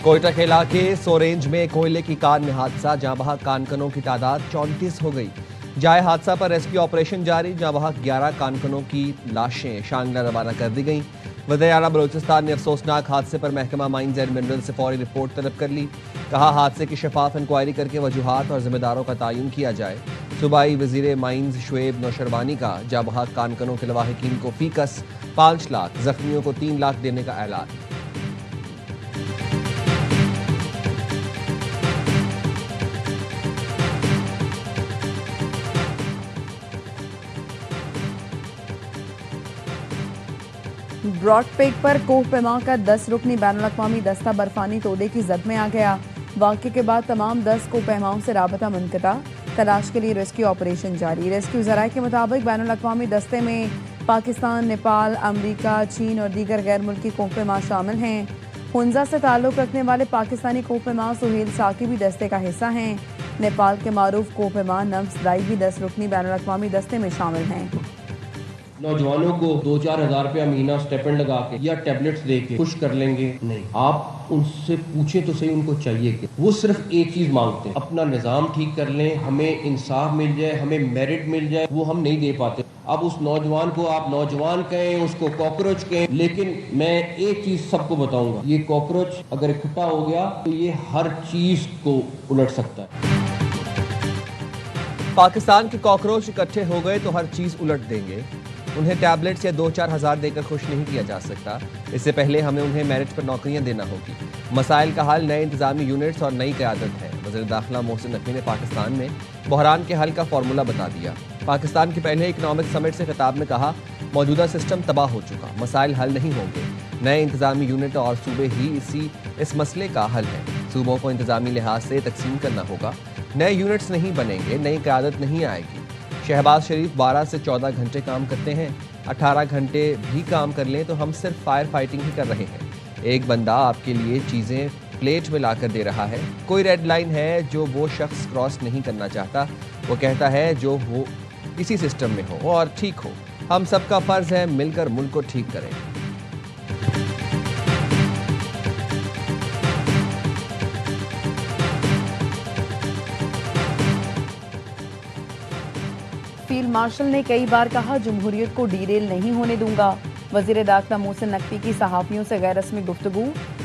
कोयटा के इलाके सोरेंज में कोयले की कार में हादसा, जहां बहक कानकनों की तादाद 34 हो गई। जाए हादसा पर रेस्क्यू ऑपरेशन जारी, जहां बहक 11 कानकनों की लाशें शांगला रवाना कर दी गईं। वज़ीर आला बलूचिस्तान ने अफसोसनाक हादसे पर महकमा माइंस एंड मिनरल से फौरी रिपोर्ट तलब कर ली। कहा हादसे की शफाफ इंक्वायरी करके वजूहात और जिम्मेदारों का तयन किया जाए। सूबाई वज़ीर माइंस शुएब नौशरवानी का जहां बहक कानकनों के लवाहिकीन को फीकस 5 लाख, जख्मियों को 3 लाख देने का ऐलान। ब्रॉड पेक पर कोह पैमा का 10 रुकनी बैनुल अक़वामी दस्ता बर्फानी तोदे की जद में आ गया। वाक़े के बाद तमाम 10 कोह पैमाओं से राबता मुनक़ता, तलाश के लिए रेस्क्यू ऑपरेशन जारी। रेस्क्यू ज़राए के मुताबिक बैनुल अक़वामी दस्ते में पाकिस्तान, नेपाल, अमरीका, चीन और दीगर गैर मुल्की कोह पैमा शामिल हैं। हुंजा से ताल्लुक़ रखने वाले पाकिस्तानी कोह पैमा सुहेल साकी भी दस्ते का हिस्सा हैं। नेपाल के मारूफ कोह पैमा नफ्स दाई भी 10 रुकनी बैनुल अक़वामी दस्ते में शामिल हैं। नौजवानों को 2-4 हज़ार रुपया महीना स्टेपेंड लगा के या टैबलेट्स दे के खुश कर लेंगे नहीं। आप उनसे पूछें तो सही, उनको चाहिए कि वो सिर्फ एक चीज मांगते हैं, अपना निज़ाम ठीक कर लें, हमें इंसाफ मिल जाए, हमें मेरिट मिल जाए। वो हम नहीं दे पाते। अब उस नौजवान को आप नौजवान कहें, उसको कॉकरोच कहें, लेकिन मैं एक चीज सबको बताऊंगा, ये कॉकरोच अगर इकट्ठा हो गया तो ये हर चीज को उलट सकता है। पाकिस्तान के कॉकरोच इकट्ठे हो गए तो हर चीज उलट देंगे। उन्हें टैबलेट्स या 2-4 हज़ार देकर खुश नहीं किया जा सकता। इससे पहले हमें उन्हें मेरिट पर नौकरियां देना होगी। मसाइल का हल नए इंतजामी यूनिट्स और नई क़यादत है। वज़ीर दाखिला मोहसिन नकवी ने पाकिस्तान में बहरान के हल का फार्मूला बता दिया। पाकिस्तान के पहले इकनॉमिक समिट से खिताब में कहा, मौजूदा सिस्टम तबाह हो चुका, मसाइल हल नहीं होंगे। नए इंतजामी यूनिट और सूबे ही इस मसले का हल है। सूबों को इंतजामी लिहाज से तकसीम करना होगा। नए यूनिट्स नहीं बनेंगे, नई क़यादत नहीं आएगी। शहबाज शरीफ 12 से 14 घंटे काम करते हैं। 18 घंटे भी काम कर लें तो हम सिर्फ फायर फाइटिंग ही कर रहे हैं। एक बंदा आपके लिए चीज़ें प्लेट में लाकर दे रहा है। कोई रेड लाइन है जो वो शख्स क्रॉस नहीं करना चाहता। वो कहता है जो हो इसी सिस्टम में हो और ठीक हो। हम सबका फ़र्ज़ है मिलकर मुल्क को ठीक करें। फील्ड मार्शल ने कई बार कहा, जमहूरियत को डीरेल नहीं होने दूंगा। वज़ीर दाखिला मोहसिन नकवी की सहाफ़ियों से गैर रस्मी गुफ्तगू,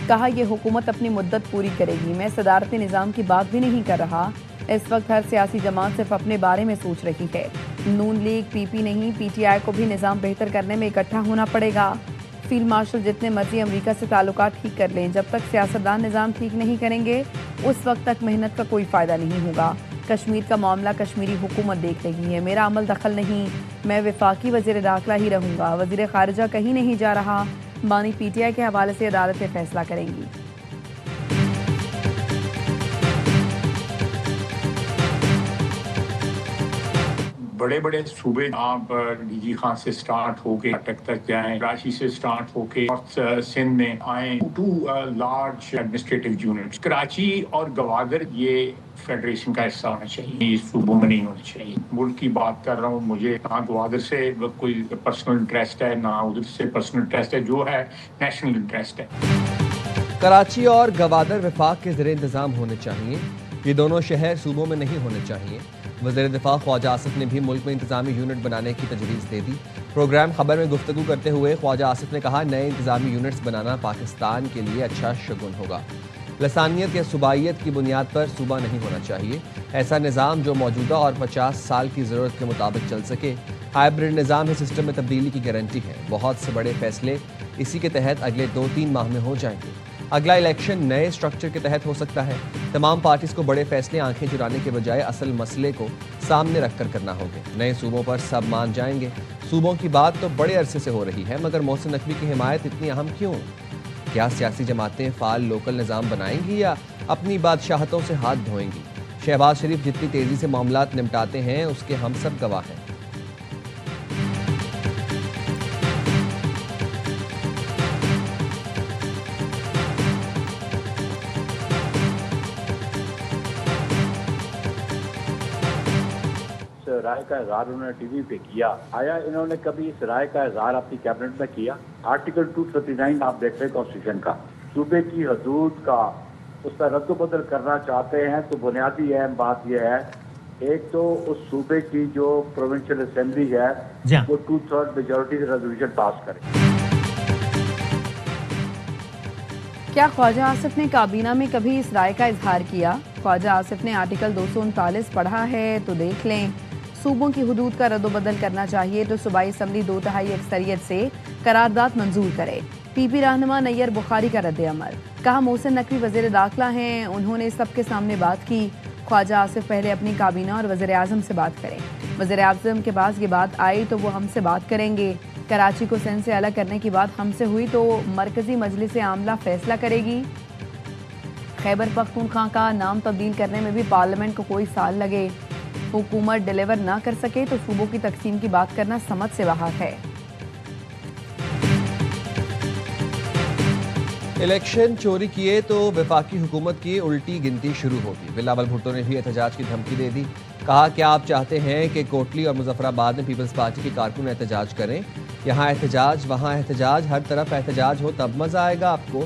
कहा यह हुकूमत अपनी मुद्दत पूरी करेगी, मैं सदारती निज़ाम की बात भी नहीं कर रहा। इस वक्त हर सियासी जमात सिर्फ अपने बारे में सोच रही है। नून लीग, पीपी नहीं, पीटीआई को भी निज़ाम बेहतर करने में इकट्ठा होना पड़ेगा। फील्ड मार्शल जितने मर्जी अमरीका से ताल्लुकात ठीक कर लें, जब तक सियासतदान निज़ाम ठीक नहीं करेंगे उस वक्त तक मेहनत का कोई फ़ायदा नहीं होगा। कश्मीर का मामला कश्मीरी हुकूमत देख रही है, मेरा अमल दखल नहीं, मैं वफाकी वज़ीर दाखिला ही रहूँगा। वज़ीर ख़ारिजा कहीं नहीं जा रहा। बानी पीटीआई के हवाले से अदालतें फैसला करेंगी। बड़े बड़े सूबे आप डीजी खान से स्टार्ट होके अटक तक जाएं, कराची से स्टार्ट होके नॉर्थ सिंध में आए, 2 लार्ज एडमिनिस्ट्रेटिव यूनिट्स। कराची और गवादर ये फेडरेशन का हिस्सा होना चाहिए, इस सूबों में नहीं होना चाहिए। मुल्क की बात कर रहा हूँ, मुझे ना गवादर से कोई पर्सनल इंटरेस्ट है, ना उधर से पर्सनल इंटरेस्ट है, जो है नेशनल इंटरेस्ट है। कराची और गवादर वफाक के ज़ेर इंतज़ाम होने चाहिए। ये दोनों शहर सूबों में नहीं होने चाहिए। वज़ीर दिफा ख्वाजा आसिफ ने भी मुल्क में इंतज़ामी यूनिट बनाने की तजवीज़ दे दी। प्रोग्राम खबर में गुफ्तगू करते हुए ख्वाजा आसिफ ने कहा, नए इंतज़ामी यूनिट्स बनाना पाकिस्तान के लिए अच्छा शगुन होगा। लसानियत या सूबाइयत की बुनियाद पर सूबा नहीं होना चाहिए। ऐसा निज़ाम जो मौजूदा और 50 साल की ज़रूरत के मुताबिक चल सके। हाइब्रिड निज़ाम इस सिस्टम में तब्दीली की गारंटी है। बहुत से बड़े फैसले इसी के तहत अगले 2-3 माह में हो जाएंगे। अगला इलेक्शन नए स्ट्रक्चर के तहत हो सकता है। तमाम पार्टीज को बड़े फैसले आंखें चुराने के बजाय असल मसले को सामने रखकर करना होंगे। नए सूबों पर सब मान जाएंगे। सूबों की बात तो बड़े अरसे से हो रही है, मगर मोहसिन नकवी की हिमायत इतनी अहम क्यों? क्या सियासी जमातें फ़ाल लोकल निज़ाम बनाएंगी या अपनी बादशाहतों से हाथ धोएंगी? शहबाज शरीफ जितनी तेज़ी से मामलात निपटाते हैं उसके हम सब गवाह हैं। राय का इज़हार उन्होंने टीवी पे किया, आया इन्होंने कभी इस राय का इज़हार अपनी कैबिनेट में किया? आर्टिकल 239 आप देख रहे हैं कॉन्स्टिट्यूशन का, सूबे की हदूद का اس کا رد و بدل کرنا چاہتے ہیں تو بنیادی اہم بات یہ ہے، ایک تو اس صوبے کی جو پروونشل اسمبلی ہے وہ 2/3 میجورٹی سے ریزولوشن پاس کرے۔ کیا خواجہ آصف نے کابینہ میں کبھی اس رائے کا اظہار کیا؟ خواجہ آصف نے آرٹیکل 239 پڑھا ہے تو دیکھ لیں۔ صوبوں کی حدود کا رد و بدل کرنا چاہیے تو صوبائی اسمبلی 2/3 اکثریت سے قرارداد منظور کرے۔ پی پی رہنما نیئر بخاری کا رد عمل، کہا محسن نقوی وزیر داخلہ ہیں، انہوں نے سب کے سامنے بات کی۔ خواجہ آصف پہلے اپنی کابینہ اور وزیر اعظم سے بات کریں، وزیر اعظم کے پاس یہ بات آئی تو وہ ہم سے بات کریں گے۔ کراچی کو سندھ سے الگ کرنے کی بات ہم سے ہوئی تو مرکزی مجلس عاملہ فیصلہ کرے گی۔ خیبر پختونخوا کا نام تبدیل کرنے میں بھی پارلیمنٹ کو کوئی سال لگے، حکومت ڈیلیور نہ کر سکے تو صوبوں کی تقسیم کی بات کرنا سمجھ سے باہر ہے۔ الیکشن چوری کیے تو وفاقی حکومت کی الٹی گنتی شروع ہوگی۔ بلاول بھٹو نے بھی احتجاج کی دھمکی دے دی، کہا کہ آپ چاہتے ہیں کہ کوٹلی اور مظفر آباد میں پیپلز پارٹی کے کارکن احتجاج کریں، یہاں احتجاج وہاں احتجاج، ہر طرف احتجاج ہو تب مزہ آئے گا آپ کو۔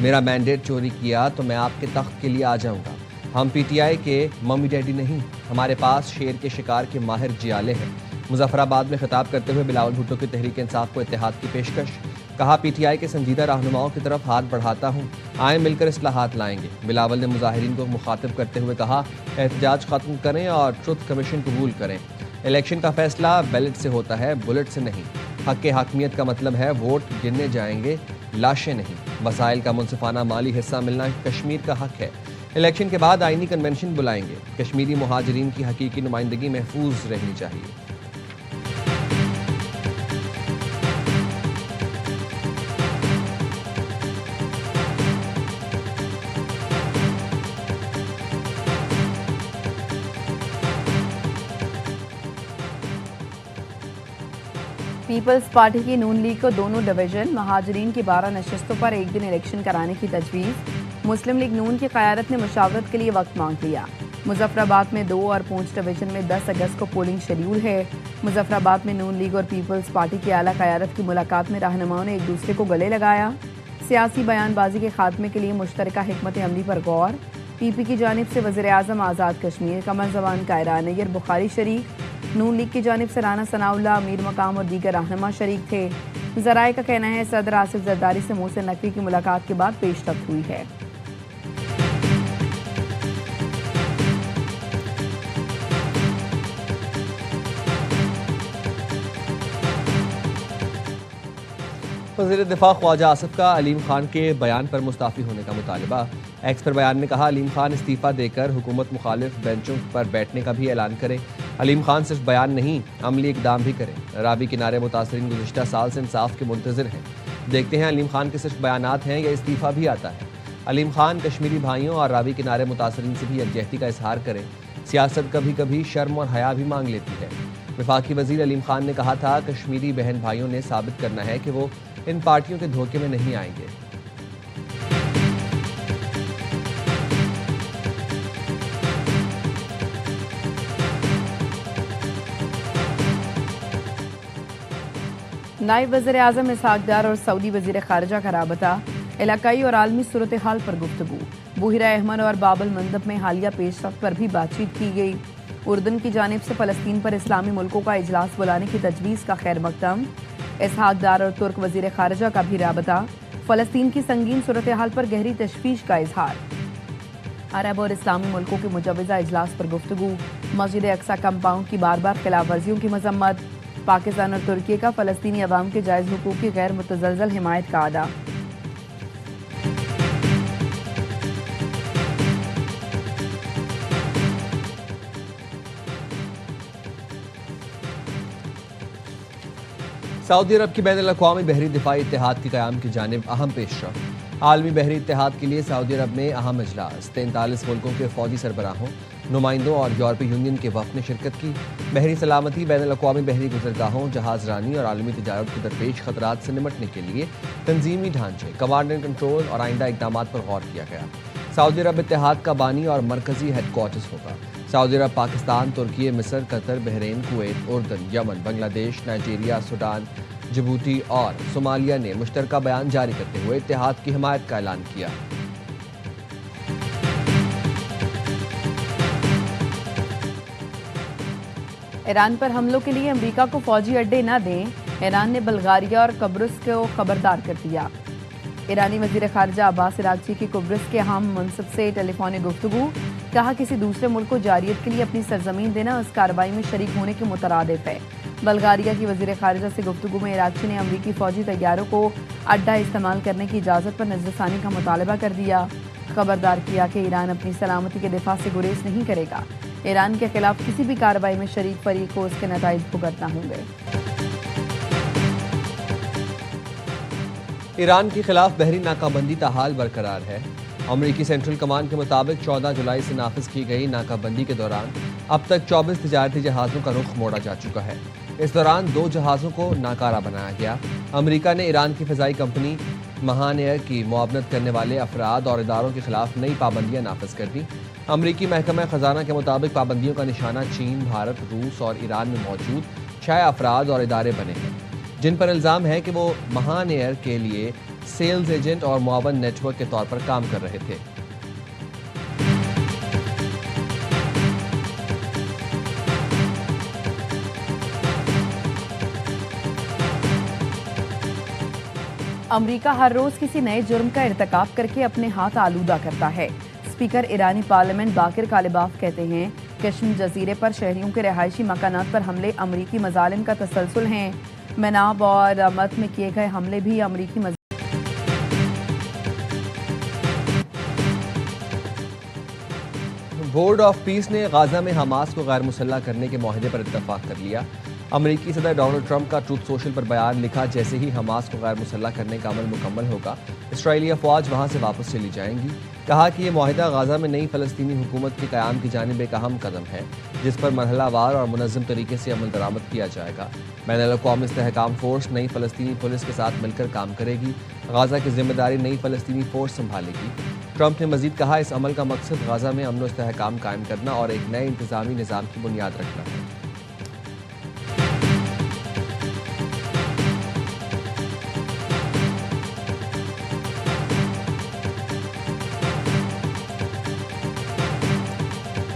میرا مینڈیٹ چوری کیا تو میں آپ کے تخت کے لیے آ جاؤں گا۔ ہم پی ٹی آئی کے ممی ڈیڈی نہیں، ہمارے پاس شیر کے شکار کے ماہر جیالے ہیں۔ مظفر آباد میں خطاب کرتے ہوئے بلاول بھٹو کی تحریک انصاف کو اتحاد کی پیشکش، کہا پی ٹی آئی کے سنجیدہ رہنماؤں کی طرف ہاتھ بڑھاتا ہوں، آئیں مل کر اصلاحات لائیں گے۔ بلاول نے مظاہرین کو مخاطب کرتے ہوئے کہا احتجاج ختم کریں اور ٹروتھ کمیشن قبول کریں۔ الیکشن کا فیصلہ بیلٹ سے ہوتا ہے، بلٹ سے نہیں۔ حق حاکمیت کا مطلب ہے ووٹ گننے جائیں گے، لاشیں نہیں۔ وسائل کا منصفانہ مالی حصہ ملنا کشمیر کا حق ہے۔ الیکشن کے بعد آئینی کنونشن بلائیں گے۔ کشمیری مہاجرین کی حقیقی نمائندگی محفوظ رہنی چاہیے۔ پیپلز پارٹی کی نون لیگ کو دونوں ڈویژن مہاجرین کی 12 نشستوں پر ایک دن الیکشن کرانے کی تجویز۔ مسلم لیگ نون کی قیادت نے مشاورت کے لیے وقت مانگ لیا۔ مظفر آباد میں 2 اور پونچھ ڈویژن میں 10 اگست کو پولنگ شیڈیول ہے۔ مظفر آباد میں نون لیگ اور پیپلز پارٹی کی اعلیٰ قیادت کی ملاقات میں رہنماؤں نے ایک دوسرے کو گلے لگایا۔ سیاسی بیان بازی کے خاتمے کے لیے مشترکہ حکمت عملی پر غور۔ پی پی کی جانب سے وزیر اعظم آزاد کشمیر قمر زمان کائرہ نیئر بخاری شریک، نون لیگ کی جانب سے رانا ثناء اللہ امیر مقام اور دیگر رہنما شریک تھے۔ ذرائع کا کہنا ہے صدر آصف زرداری سے محسن نقوی کی ملاقات کے بعد پیش رفت ہوئی ہے۔ وزیر دفاع خواجہ آصف کا علیم خان کے بیان پر مستعفی ہونے کا مطالبہ۔ ایکس پر بیان میں کہا علیم خان استعفیٰ دے کر حکومت مخالف بینچوں پر بیٹھنے کا بھی اعلان کرے۔ علیم خان صرف بیان نہیں، عملی اقدام بھی کرے۔ راوی کنارے متاثرین گزشتہ سال سے انصاف کے منتظر ہیں، دیکھتے ہیں علیم خان کے صرف بیانات ہیں یا استعفیٰ بھی آتا ہے۔ علیم خان کشمیری بھائیوں اور راوی کنارے متاثرین سے بھی یکجہتی کا اظہار کرے۔ سیاست کبھی کبھی شرم اور حیا بھی مانگ لیتی ہے۔ وفاقی وزیر علیم خان نے کہا تھا کشمیری بہن بھائیوں نے ثابت کرنا ہے کہ وہ ان پارٹیوں کے دھوکے میں نہیں آئیں گے۔ نائب وزیر اعظم اسحاق ڈار اور سعودی وزیر خارجہ کا رابطہ، علاقائی اور عالمی صورتحال پر گفتگو۔ بحیرہ احمر اور باب المندب میں حالیہ پیش رفت پر بھی بات چیت کی گئی۔ اردن کی جانب سے فلسطین پر اسلامی ملکوں کا اجلاس بلانے کی تجویز کا خیر مقدم۔ اسحاق ڈار اور ترک وزیر خارجہ کا بھی رابطہ، فلسطین کی سنگین صورتحال پر گہری تشویش کا اظہار۔ عرب اور اسلامی ملکوں کے مجوزہ اجلاس پر گفتگو۔ مسجد اقصی کمپاؤنڈ کی بار بار خلاف ورزیوں کی مذمت۔ پاکستان اور ترکی کا فلسطینی عوام کے جائز حقوق کی غیر متزلزل حمایت کا اعادہ۔ سعودی عرب کی بین الاقوامی بحری دفاعی اتحاد کے قیام کی جانب اہم پیش رفت۔ عالمی بحری اتحاد کے لیے سعودی عرب میں اہم اجلاس، 43 ملکوں کے فوجی سربراہوں، نمائندوں اور یورپی یونین کے وفد نے شرکت کی۔ بحری سلامتی، بین الاقوامی بحری گزرگاہوں، جہاز رانی اور عالمی تجارت کے درپیش خطرات سے نمٹنے کے لیے تنظیمی ڈھانچے، کمانڈ اینڈ کنٹرول اور آئندہ اقدامات پر غور کیا گیا۔ سعودی عرب اتحاد کا بانی اور مرکزی ہیڈ کوارٹرز ہوگا۔ سعودی عرب پاکستان، ترکی، مصر، قطر، بحرین، کویت، اردن، یمن، بنگلہ دیش، نائجیریا، سوڈان، جبوتی اور صومالیہ نے مشترکہ بیان جاری کرتے ہوئے اتحاد کی حمایت کا اعلان کیا۔ ईरान पर हमलों के लिए अमेरिका को फौजी अड्डे न दें, ईरान ने बल्गारिया और कब्रुस को खबरदार कर दिया। ईरानी वजीर खारजा अब्बास अरागची की कुब्रुस के अहम मनसब से टेलीफोनिक गुफ्तगू, कहा किसी दूसरे मुल्क को जारियत के लिए अपनी सरजमीन देना उस कार्रवाई में शरीक होने के मुतरादिफ है। बल्गारिया की वजीर खारजा से गुफ्तगू में अरागची ने अमरीकी फौजी तैयारों को अड्डा इस्तेमाल करने की इजाज़त पर नजरसानी का मुतालबा कर दिया। खबरदार किया कि ईरान अपनी सलामती के दिफा से गुरेज नहीं करेगा। ईरान के खिलाफ किसी भी कार्रवाई में शरीक फरीक को उसके नताइज भुगतना होंगे। ईरान के खिलाफ बहरी नाकाबंदी ताहाल बरकरार है। अमरीकी सेंट्रल कमान के मुताबिक 14 जुलाई से नाफिज की गई नाकाबंदी के दौरान अब तक 24 तिजारती जहाज़ों का रुख मोड़ा जा चुका है। इस दौरान 2 जहाज़ों को नाकारा बनाया गया। अमरीका ने ईरान की फ़िज़ाई कंपनी महान एयर की मुआवनत करने वाले अफराद और इदारों के खिलाफ नई पाबंदियां नाफिज कर दी। अमरीकी महकमा खजाना के मुताबिक पाबंदियों का निशाना चीन, भारत, रूस और ईरान में मौजूद 6 अफराद और इदारे बने हैं, जिन पर इल्ज़ाम है कि वो महान एयर के लिए सेल्स एजेंट और मुआवन नेटवर्क के तौर पर काम कर रहे थे। अमरीका हर रोज किसी नए जुर्म का इर्तिकाब करके अपने हाथ आलूदा करता है। स्पीकर ईरानी पार्लियामेंट बाकिर कालिबाफ कहते हैं कश्मीर जजीरे पर शहरियों के रहायशी मकानात पर हमले अमरीकी मजालिम का तसलसल हैं। मनाब और मत में किए गए हमले भी अमरीकी बोर्ड ऑफ पीस ने गाजा में हमास को गैर मुसल्लह करने के मुआहदे पर इत्तफाक कर लिया। अमरीकी सदर डोनाल्ड ट्रंप का ट्रूथ सोशल पर बयान लिखा, जैसे ही हमास को गैर मुसल्लह करने का अमल मुकम्मल होगा इसराइली अफवाज वहां से वापस चली जाएंगी। कहा कि यह मुआहदा गाजा में नई फ़लस्तीनी हुकूमत के क़याम की जानिब एक अहम कदम है, जिस पर मरहलावार और मुनज़्ज़म तरीके से अमल दरामद किया जाएगा। बैनुल-अक़वामी इस्तेहकाम फ़ोर्स नई फ़लस्तीनी पुलिस के साथ मिलकर काम करेगी। गाजा की जिम्मेदारी नई फ़लस्तीनी फ़ोर्स संभालेगी। ट्रंप ने मजीद कहा, इस अमल का मकसद गाजा में अमन व इस्तेहकाम कायम करना और एक नए इंतज़ामी निज़ाम की बुनियाद रखना है।